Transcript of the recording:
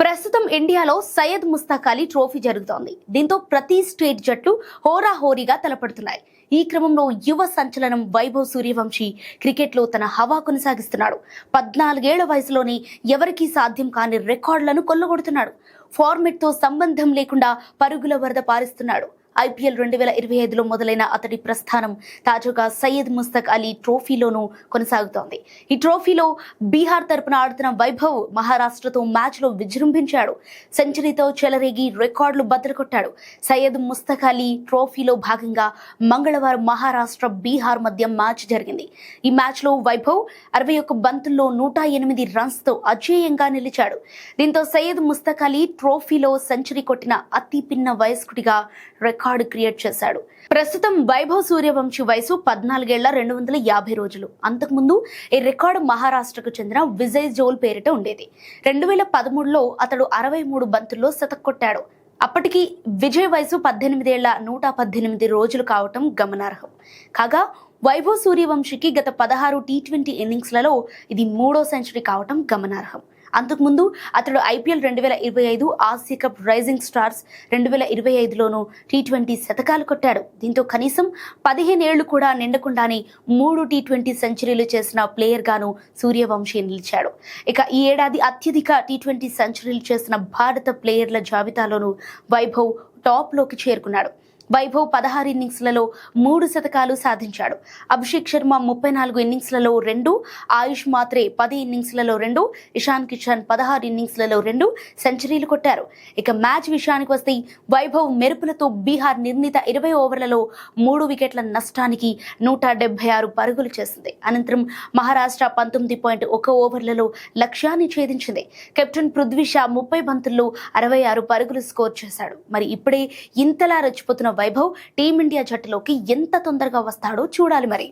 ప్రస్తుతం ఇండియాలో సయ్యద్ ముస్తాక్ అలీ ట్రోఫీ జరుగుతోంది. దీంతో ప్రతి స్టేట్ జట్లు హోరాహోరీగా తలపడుతున్నాయి. ఈ క్రమంలో యువ సంచలనం వైభవ్ సూర్యవంశీ క్రికెట్లో తన హవా కొనసాగిస్తున్నాడు. 14 ఏళ్ల వయసులోనే ఎవరికీ సాధ్యం కాని రికార్డులను కొల్లగొడుతున్నాడు. ఫార్మెట్ తో సంబంధం లేకుండా పరుగుల వరద పారిస్తున్నాడు. IPL 2025లో మొదలైన అతడి ప్రస్థానం తాజాగా సయ్యద్ ముస్తాక్ అలీ ట్రోఫీలోనూ కొనసాగుతోంది. ఈ ట్రోఫీలో బీహార్ తరపున ఆడుతున్న వైభవ్ మహారాష్ట్రతో మ్యాచ్లో విజృంభించాడు. సెంచరీతో చెలరేగి రికార్డులు బద్దలుకొట్టాడు. సయ్యద్ ముస్తాక్ అలీ ట్రోఫీలో భాగంగా మంగళవారం మహారాష్ట్ర బీహార్ మధ్య మ్యాచ్ జరిగింది. ఈ మ్యాచ్లో వైభవ్ 61 బంతుల్లో 108 రన్స్తో అజేయంగా నిలిచాడు. దీంతో సయ్యద్ ముస్తాక్ అలీ ట్రోఫీలో సెంచరీ కొట్టిన అతి పిన్న వయస్కుడిగా రికార్డు క్రియేట్ చేశాడు. ప్రస్తుతం వైభవ్ సూర్యవంశీ వయసు 14 ఏళ్ల 250 రోజులు. అంతకుముందు ఈ రికార్డు మహారాష్ట్రకు చెందిన విజయ్ జోల్ పేరిట ఉండేది. 2013లో అతడు 63 బంతుల్లో శతక్ కొట్టాడు. అప్పటికి విజయ్ వయసు 18 ఏళ్ల 118 రోజులు కావటం గమనార్హం. కాగా వైభవ్ సూర్యవంశీకి గత 16 T20 ఇన్నింగ్స్లలో ఇది 3వ సెంచరీ కావటం గమనార్హం. అంతకుముందు అతడు IPL 2025, Asia cup rising stars 2025లోనూ T20 శతకాలు కొట్టాడు. దీంతో కనీసం 15 ఏళ్లు కూడా నిండకుండానే 3 T20 సెంచరీలు చేసిన ప్లేయర్ గాను సూర్యవంశీ నిలిచాడు. ఇక ఈ ఏడాది అత్యధిక T20 సెంచరీలు చేసిన భారత ప్లేయర్ల జాబితాలోనూ వైభవ్ టాప్లోకి చేరుకున్నాడు. వైభవ్ 16 ఇన్నింగ్స్లలో 3 శతకాలు సాధించాడు. అభిషేక్ శర్మ 34 ఇన్నింగ్స్లలో 2, ఆయుష్ మాత్రే 10 ఇన్నింగ్స్లలో 2, ఇషాన్ కిషన్ 16 ఇన్నింగ్స్లలో 2 సెంచరీలు కొట్టారు. ఇక మ్యాచ్ విషయానికి వస్తే వైభవ్ మెరుపులతో బీహార్ నిర్ణీత 20 ఓవర్లలో 3 వికెట్ల నష్టానికి 176 పరుగులు చేసింది. అనంతరం మహారాష్ట్ర 19.1 ఓవర్లలో లక్ష్యాన్ని ఛేదించింది. కెప్టెన్ పృథ్వీ షా 30 బంతుల్లో 66 పరుగులు స్కోర్ చేశాడు. మరి ఇప్పుడే ఇంతలా రెచ్చిపోతున్న వైభవ్ టీమిండియా జట్టులోకి ఎంత తొందరగా వస్తాడో చూడాలి మరి.